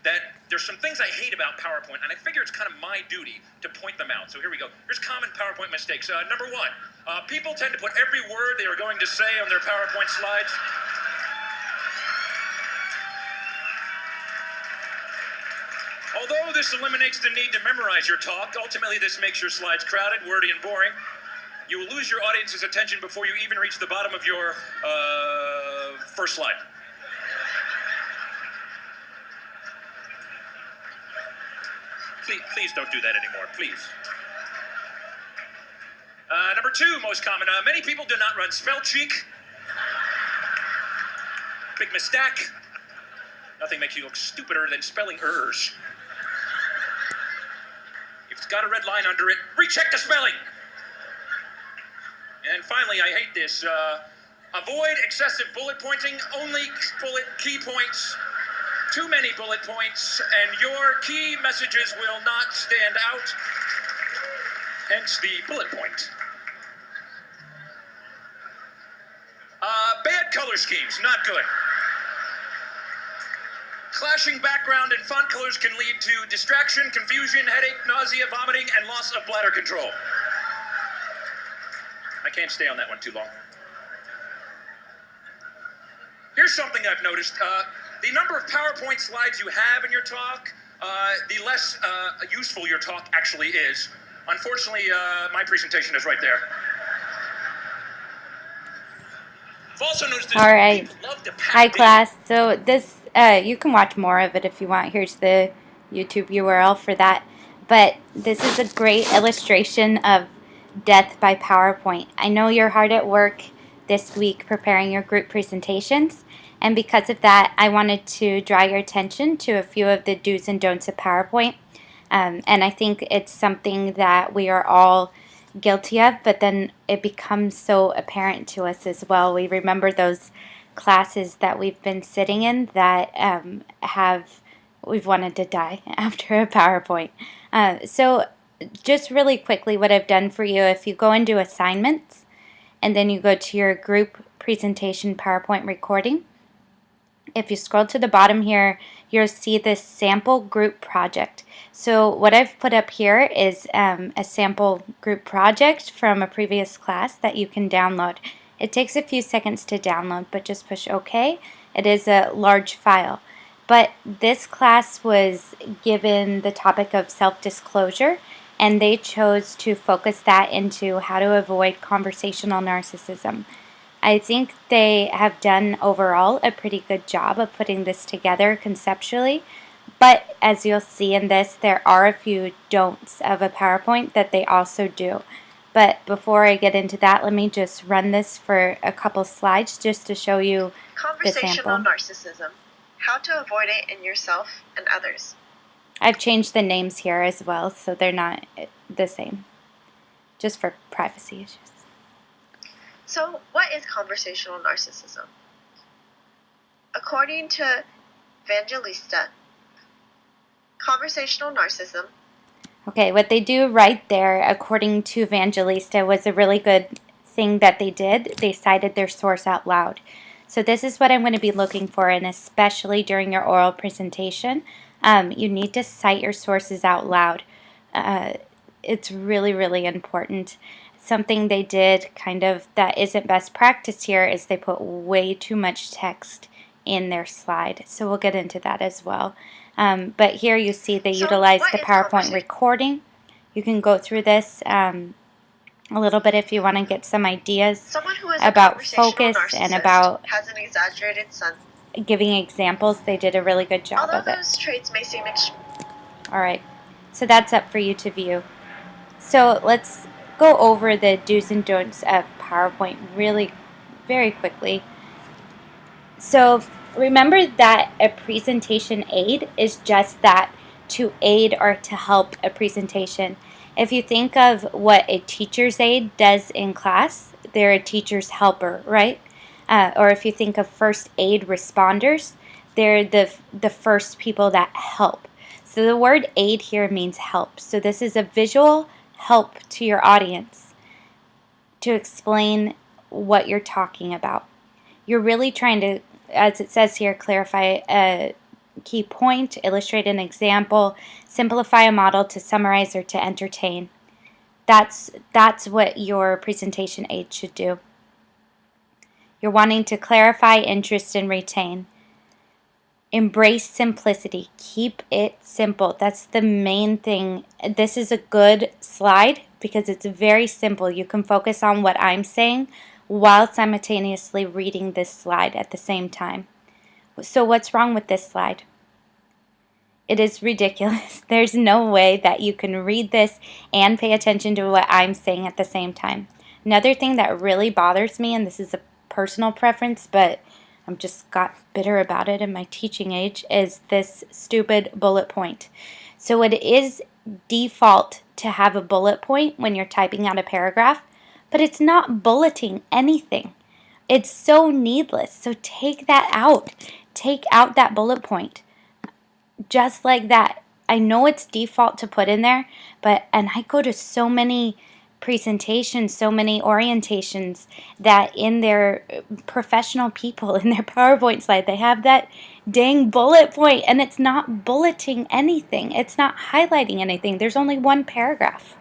that there's some things I hate about PowerPoint, and I figure it's kind of my duty to point them out. So here we go. Here's common PowerPoint mistakes. Number one, people tend to put every word they are going to say on their PowerPoint slides. Although this eliminates the need to memorize your talk, ultimately this makes your slides crowded, wordy, and boring. You will lose your audience's attention before you even reach the bottom of your first slide. Please don't do that anymore, please. Number two, most common, many people do not run spell check. Big mistake. Nothing makes you look stupider than spelling errors. If it's got a red line under it, recheck the spelling. And finally, I hate this. Avoid excessive bullet pointing, only key points. Too many bullet points, and your key messages will not stand out. Hence the bullet point. Bad color schemes, not good. Clashing background and font colors can lead to distraction, confusion, headache, nausea, vomiting, and loss of bladder control. I can't stay on that one too long. Here's something I've noticed. The number of PowerPoint slides you have in your talk, the less useful your talk actually is. Unfortunately, my presentation is right there. I've also noticed All right. people love to Hi, class. So this, you can watch more of it if you want. Here's the YouTube URL for that. But this is a great illustration of death by PowerPoint. I know you're hard at work this week preparing your group presentations. And because of that, I wanted to draw your attention to a few of the do's and don'ts of PowerPoint. And I think it's something that we are all guilty of, but then it becomes so apparent to us as well. We remember those classes that we've been sitting in that we've wanted to die after a PowerPoint. So just really quickly, what I've done for you, if you go into assignments and then you go to your group presentation PowerPoint recording, if you scroll to the bottom here, you'll see this sample group project. So what I've put up here is a sample group project from a previous class that you can download. It takes a few seconds to download, but just push OK. It is a large file. But this class was given the topic of self-disclosure, and they chose to focus that into how to avoid conversational narcissism. I think they have done overall a pretty good job of putting this together conceptually, but as you'll see in this, there are a few don'ts of a PowerPoint that they also do. But before I get into that, let me just run this for a couple slides just to show you the sample. Conversational narcissism. How to avoid it in yourself and others. I've changed the names here as well, so they're not the same, just for privacy issues. So, what is conversational narcissism? According to Evangelista, conversational narcissism. Okay, what they do right there, according to Evangelista, was a really good thing that they did. They cited their source out loud. So this is what I'm going to be looking for, and especially during your oral presentation, you need to cite your sources out loud. It's really, really important. Something they did kind of that isn't best practice here is they put way too much text in their slide. So we'll get into that as well. But here you see they utilize the PowerPoint recording. You can go through this a little bit if you want to get some ideas about focus and about has an exaggerated sense. Giving examples. They did a really good job of it. Those traits may seem Alright, so that's up for you to view. So let's go over the do's and don'ts of PowerPoint really very quickly. So remember that a presentation aid is just that, to aid or to help a presentation. If you think of what a teacher's aide does in class, they're a teacher's helper, right? Or if you think of first aid responders, they're the first people that help. So the word aid here means help. So this is a visual help to your audience to explain what you're talking about. You're really trying to, as it says here, clarify key point, illustrate an example, simplify a model to summarize or to entertain. That's what your presentation aid should do. You're wanting to clarify, interest, and retain. Embrace simplicity. Keep it simple. That's the main thing. This is a good slide because it's very simple. You can focus on what I'm saying while simultaneously reading this slide at the same time. So what's wrong with this slide? It is ridiculous. There's no way that you can read this and pay attention to what I'm saying at the same time. Another thing that really bothers me, and this is a personal preference, but I'm just got bitter about it in my teaching age, is this stupid bullet point. So it is default to have a bullet point when you're typing out a paragraph, but it's not bulleting anything. It's so needless. So take that out. Take out that bullet point. Just like that. I know it's default to put in there, and I go to so many presentations, so many orientations that in their professional people, in their PowerPoint slide, they have that dang bullet point, and it's not bulleting anything. It's not highlighting anything. There's only one paragraph.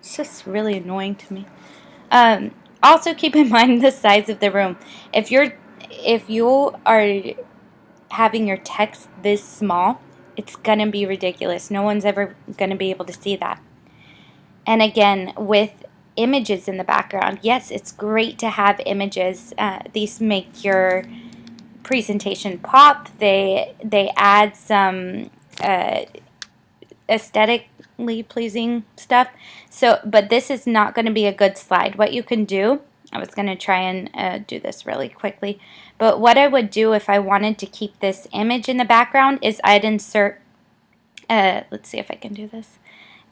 It's just really annoying to me. Also keep in mind the size of the room. If you are having your text this small, it's gonna be ridiculous. No one's ever gonna be able to see that. And again, with images in the background, yes, it's great to have images. These make your presentation pop. They add some aesthetically pleasing stuff. But this is not going to be a good slide. What you can do, I was going to try and do this really quickly, but what I would do if I wanted to keep this image in the background is I'd insert, let's see if I can do this,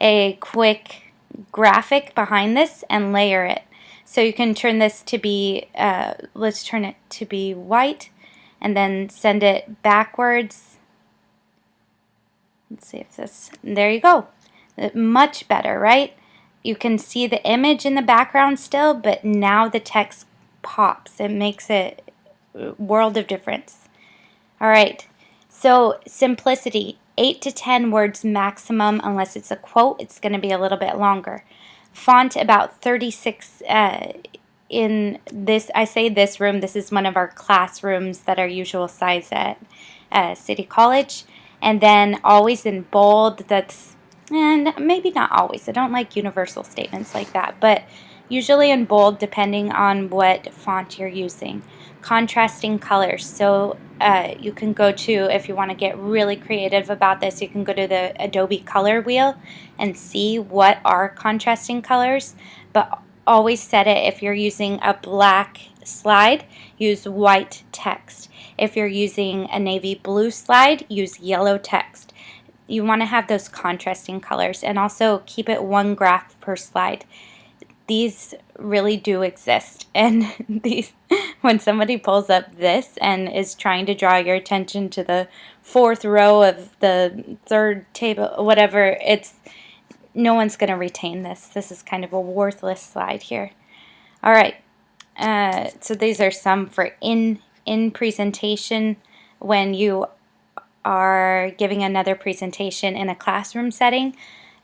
a quick graphic behind this and layer it. So you can turn this to be, let's turn it to be white and then send it backwards. Let's see if this, there you go. Much better, right? You can see the image in the background still, but now the text pops. It makes a world of difference. All right, so simplicity. 8 to 10 words maximum. Unless it's a quote, it's going to be a little bit longer. Font about 36 in this, I say this room, this is one of our classrooms that are usual size at City College. And then always in bold, and maybe not always. I don't like universal statements like that, but usually in bold depending on what font you're using. Contrasting colors. So you can go to, if you want to get really creative about this, you can go to the Adobe Color Wheel and see what are contrasting colors, but always set it, if you're using a black slide, use white text. If you're using a navy blue slide, use yellow text. You want to have those contrasting colors, and also keep it one graph per slide. These really do exist, and these, when somebody pulls up this and is trying to draw your attention to the fourth row of the third table, whatever, no one's going to retain this. This is kind of a worthless slide here. All right, so these are some for in presentation when you are giving another presentation in a classroom setting.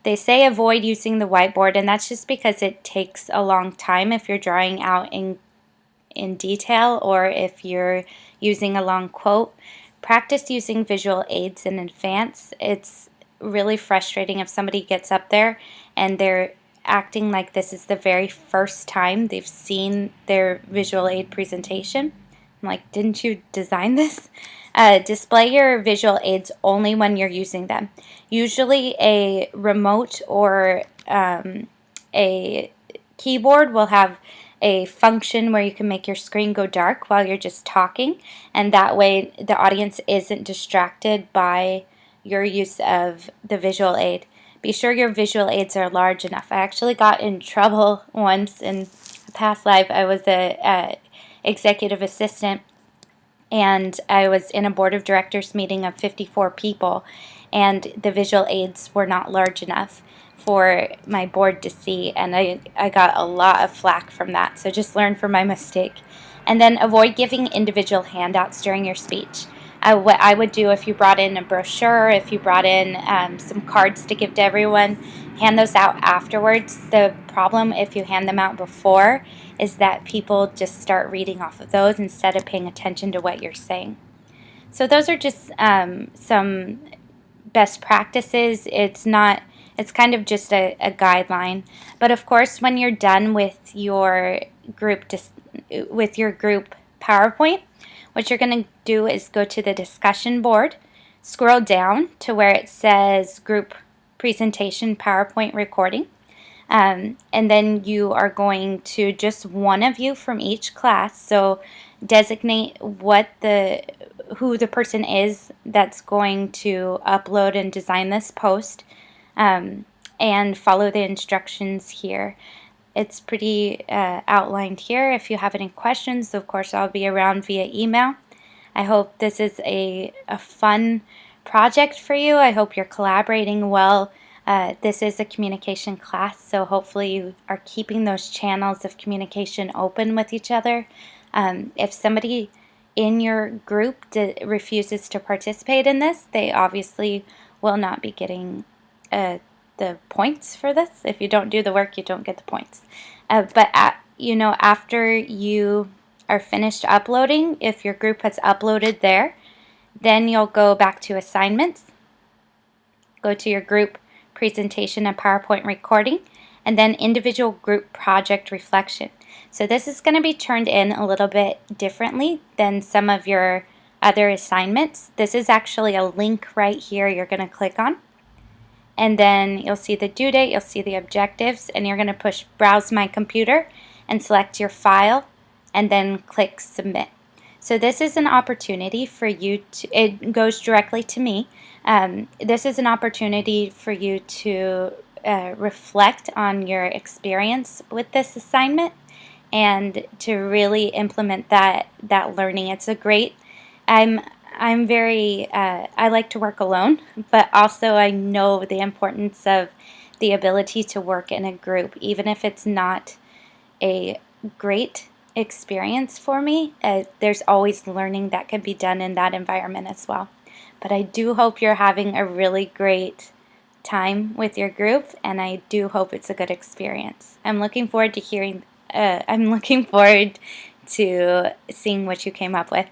They say avoid using the whiteboard, and that's just because it takes a long time if you're drawing out in detail, or if you're using a long quote. Practice using visual aids in advance. It's really frustrating if somebody gets up there and they're acting like this is the very first time they've seen their visual aid presentation. I'm like, didn't you design this? Display your visual aids only when you're using them. Usually a remote or a keyboard will have a function where you can make your screen go dark while you're just talking, and that way the audience isn't distracted by your use of the visual aid. Be sure your visual aids are large enough. I actually got in trouble once in a past life. I was a executive assistant, and I was in a board of directors meeting of 54 people, and the visual aids were not large enough for my board to see, and I got a lot of flack from that. So just learn from my mistake. And then avoid giving individual handouts during your speech. What I would do if you brought in a brochure, if you brought in some cards to give to everyone, hand those out afterwards. The problem if you hand them out before is that people just start reading off of those instead of paying attention to what you're saying. So those are just some best practices. It's kind of just a guideline. But of course, when you're done with your group PowerPoint, what you're going to do is go to the discussion board, scroll down to where it says group presentation PowerPoint recording. And then you are going to just one of you from each class. So designate who the person is that's going to upload and design this post, and follow the instructions here. It's pretty outlined here. If you have any questions, of course, I'll be around via email. I hope this is a fun project for you. I hope you're collaborating well. This is a communication class, so hopefully you are keeping those channels of communication open with each other. If somebody in your group refuses to participate in this, they obviously will not be getting the points for this. If you don't do the work, you don't get the points. But after you are finished uploading, if your group has uploaded there, then you'll go back to assignments, go to your group presentation and PowerPoint recording, and then individual group project reflection. So this is going to be turned in a little bit differently than some of your other assignments. This is actually a link right here you're going to click on. And then you'll see the due date, you'll see the objectives, and you're going to push Browse My Computer and select your file, and then click Submit. So this is an opportunity for you to, it goes directly to me. This is an opportunity for you to reflect on your experience with this assignment and to really implement that learning. It's a great, I'm very, I like to work alone, but also I know the importance of the ability to work in a group, even if it's not a great experience for me. There's always learning that can be done in that environment as well. But I do hope you're having a really great time with your group, and I do hope it's a good experience. I'm looking forward to seeing what you came up with.